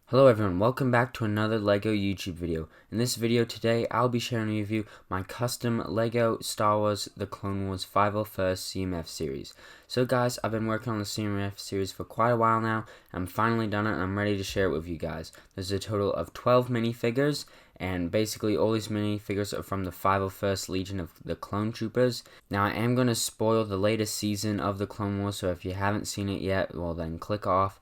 Hello everyone, welcome back to another LEGO YouTube video. In this video today, I'll be sharing with you my custom LEGO Star Wars The Clone Wars 501st CMF series. So guys, I've been working on the CMF series for quite a while now. I'm finally done it and I'm ready to share it with you guys. There's a total of 12 minifigures, and basically all these minifigures are from the 501st Legion of the Clone Troopers. Now I am going to spoil the latest season of the Clone Wars, so if you haven't seen it yet, well then click off.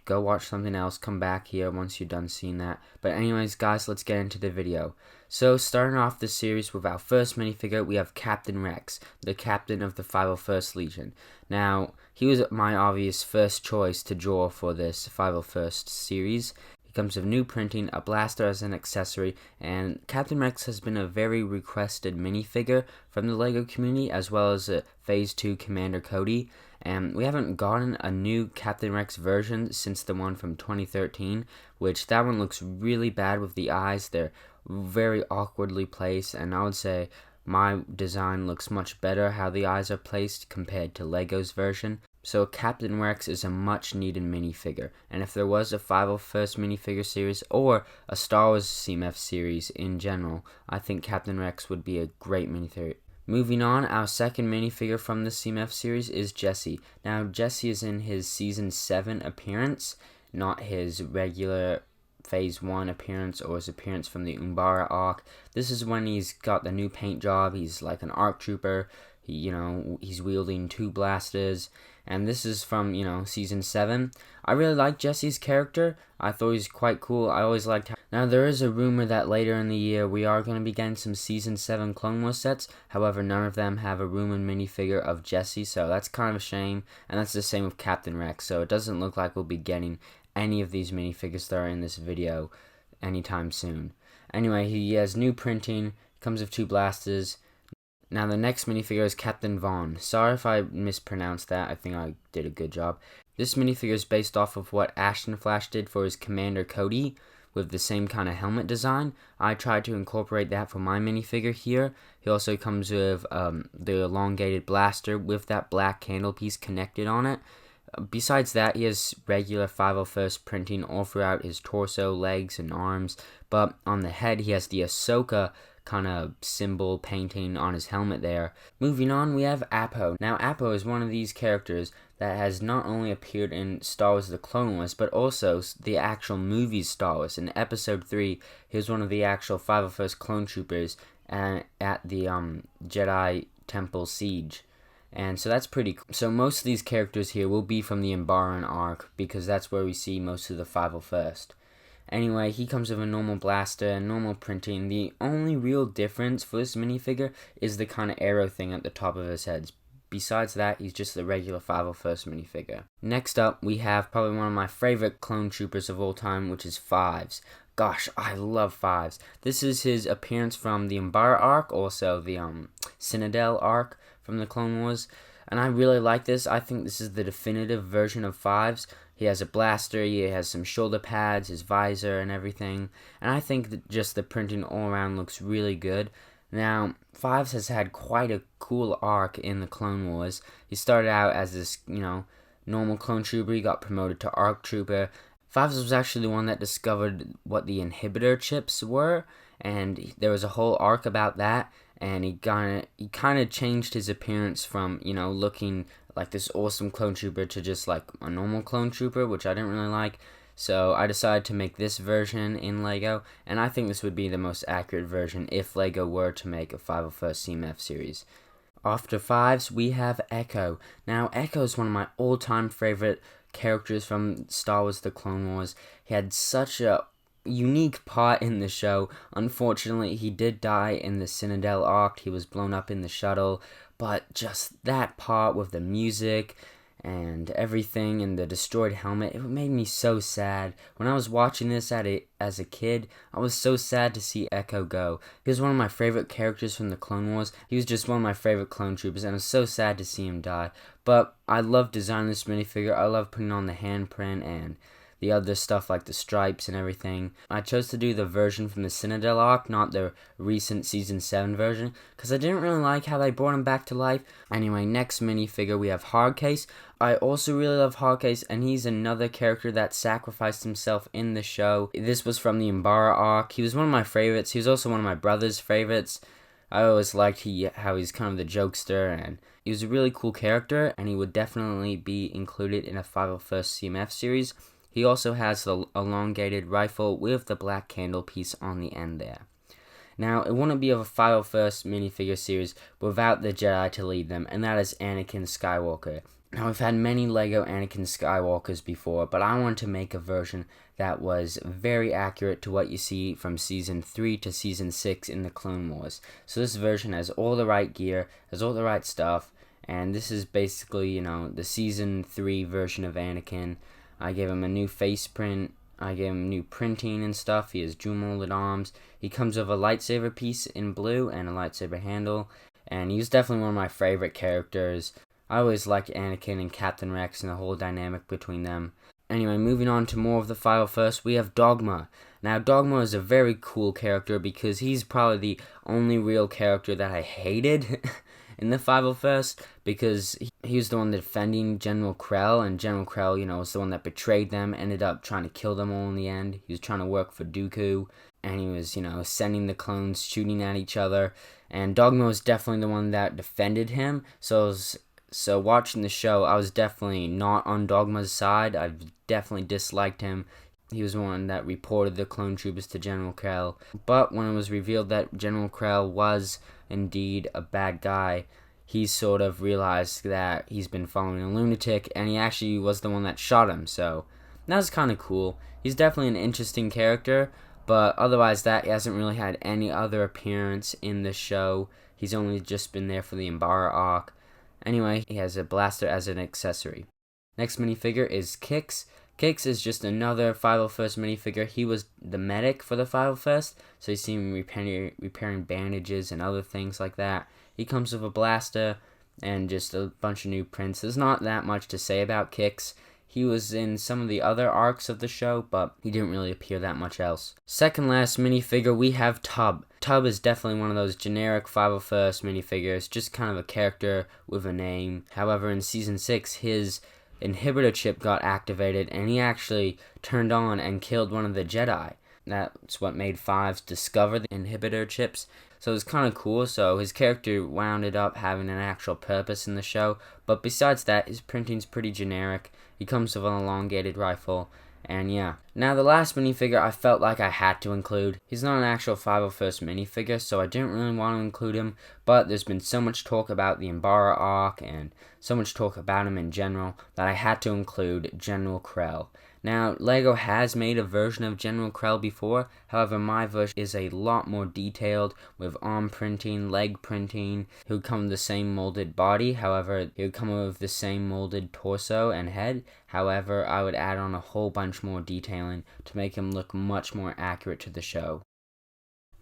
Go watch something else, come back here once you're done seeing that. But anyways guys, let's get into the video. So starting off this series with our first minifigure, we have Captain Rex, the captain of the 501st Legion. Now, he was my obvious first choice to draw for this 501st series. He comes with new printing, a blaster as an accessory, and Captain Rex has been a very requested minifigure from the LEGO community, as well as a Phase 2 Commander Cody. And we haven't gotten a new Captain Rex version since the one from 2013, which that one looks really bad with the eyes. They're very awkwardly placed, and I would say my design looks much better how the eyes are placed compared to LEGO's version. So Captain Rex is a much needed minifigure, and if there was a 501st minifigure series or a Star Wars CMF series in general, I think Captain Rex would be a great minifigure. Moving on, our second minifigure from the CMF series is Jesse. Now, Jesse is in his Season 7 appearance, not his regular Phase 1 appearance or his appearance from the Umbara arc. This is when he's got the new paint job. He's like an ARC trooper. He's wielding two blasters. And this is from, Season 7. I really like Jesse's character. I thought he was quite cool. I always liked how... Now, there is a rumor that later in the year we are going to be getting some Season 7 Clone Wars sets. However, none of them have a rumored minifigure of Jesse, so that's kind of a shame. And that's the same with Captain Rex, so it doesn't look like we'll be getting any of these minifigures that are in this video anytime soon. Anyway, he has new printing, comes with two blasters. Now the next minifigure is Captain Vaughn. Sorry if I mispronounced that, I think I did a good job. This minifigure is based off of what Ashton Flash did for his Commander Cody, with the same kind of helmet design. I tried to incorporate that for my minifigure here. He also comes with the elongated blaster with that black candle piece connected on it. Besides that, he has regular 501st printing all throughout his torso, legs, and arms, but on the head he has the Ahsoka kind of symbol painting on his helmet there. Moving on, we have Appo. Now, Appo is one of these characters that has not only appeared in Star Wars The Clone Wars, but also the actual movie Star Wars. In Episode 3, he was one of the actual 501st clone troopers at the Jedi Temple Siege. And so that's pretty cool. So most of these characters here will be from the Umbaran arc, because that's where we see most of the 501st. Anyway, he comes with a normal blaster and normal printing. The only real difference for this minifigure is the kind of arrow thing at the top of his head. Besides that, he's just the regular 501st minifigure. Next up, we have probably one of my favorite clone troopers of all time, which is Fives. Gosh, I love Fives. This is his appearance from the Umbara arc, also the Citadel arc from the Clone Wars. And I really like this. I think this is the definitive version of Fives. He has a blaster, he has some shoulder pads, his visor and everything. And I think that just the printing all around looks really good. Now, Fives has had quite a cool arc in the Clone Wars. He started out as this, normal clone trooper. He got promoted to ARC trooper. Fives was actually the one that discovered what the inhibitor chips were. And there was a whole arc about that. And he kind of changed his appearance from, looking like this awesome clone trooper to just like a normal clone trooper, which I didn't really like. So I decided to make this version in LEGO, and I think this would be the most accurate version if LEGO were to make a 501st CMF series. After Fives, we have Echo. Now, Echo is one of my all-time favorite characters from Star Wars The Clone Wars. He had such a unique part in the show. Unfortunately, he did die in the Citadel arc. He was blown up in the shuttle, but just that part with the music and everything and the destroyed helmet, it made me so sad. When I was watching this as a kid, I was so sad to see Echo go. He was one of my favorite characters from the Clone Wars. He was just one of my favorite clone troopers, and I was so sad to see him die. But I love designing this minifigure. I love putting on the handprint and the other stuff like the stripes and everything. I chose to do the version from the Citadel arc, not the recent Season 7 version, because I didn't really like how they brought him back to life. Anyway, next minifigure we have Hardcase. I also really love Hardcase, and he's another character that sacrificed himself in the show. This was from the Umbara arc. He was one of my favorites. He was also one of my brother's favorites. I always liked how he's kind of the jokester, and he was a really cool character, and he would definitely be included in a 501st CMF series. He also has the elongated rifle with the black candle piece on the end there. Now, it wouldn't be of a 501st minifigure series without the Jedi to lead them, and that is Anakin Skywalker. Now, we've had many LEGO Anakin Skywalkers before, but I wanted to make a version that was very accurate to what you see from Season 3 to Season 6 in the Clone Wars. So this version has all the right gear, has all the right stuff, and this is basically, the Season 3 version of Anakin. I gave him a new face print, I gave him new printing and stuff. He has dual molded arms. He comes with a lightsaber piece in blue and a lightsaber handle, and he's definitely one of my favorite characters. I always liked Anakin and Captain Rex and the whole dynamic between them. Anyway, moving on to more of the 501st, we have Dogma. Now, Dogma is a very cool character because he's probably the only real character that I hated in the 501st, because he was the one defending General Krell, and General Krell, was the one that betrayed them, ended up trying to kill them all in the end. He was trying to work for Dooku, and he was, sending the clones shooting at each other, and Dogma was definitely the one that defended him. So watching the show, I was definitely not on Dogma's side. I definitely disliked him. He was the one that reported the clone troopers to General Krell. But when it was revealed that General Krell was indeed a bad guy, he sort of realized that he's been following a lunatic, and he actually was the one that shot him. So that was kind of cool. He's definitely an interesting character, but otherwise that he hasn't really had any other appearance in the show. He's only just been there for the Umbara arc. Anyway, he has a blaster as an accessory. Next minifigure is Kix. Kix is just another 501st minifigure. He was the medic for the 501st, so you see him repairing bandages and other things like that. He comes with a blaster and just a bunch of new prints. There's not that much to say about Kix. He was in some of the other arcs of the show, but he didn't really appear that much else. Second last minifigure, we have Tub. Tub is definitely one of those generic 501st minifigures, just kind of a character with a name. However, in Season 6, his inhibitor chip got activated, and he actually turned on and killed one of the Jedi. That's what made Fives discover the inhibitor chips. So it was kind of cool. So his character wound up having an actual purpose in the show. But besides that, his printing's pretty generic. He comes with an elongated rifle. And yeah. Now the last minifigure I felt like I had to include. He's not an actual 501st minifigure, so I didn't really want to include him. But there's been so much talk about the Umbara arc and so much talk about him in general that I had to include General Krell. Now, LEGO has made a version of General Krell before, however my version is a lot more detailed with arm printing, leg printing. He would come with the same molded body, however, he would come with the same molded torso and head. However, I would add on a whole bunch more detailing to make him look much more accurate to the show.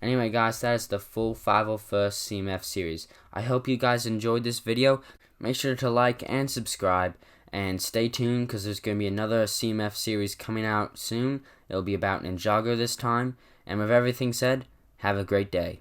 Anyway guys, that is the full 501st CMF series. I hope you guys enjoyed this video. Make sure to like and subscribe. And stay tuned because there's going to be another CMF series coming out soon. It'll be about Ninjago this time. And with everything said, have a great day.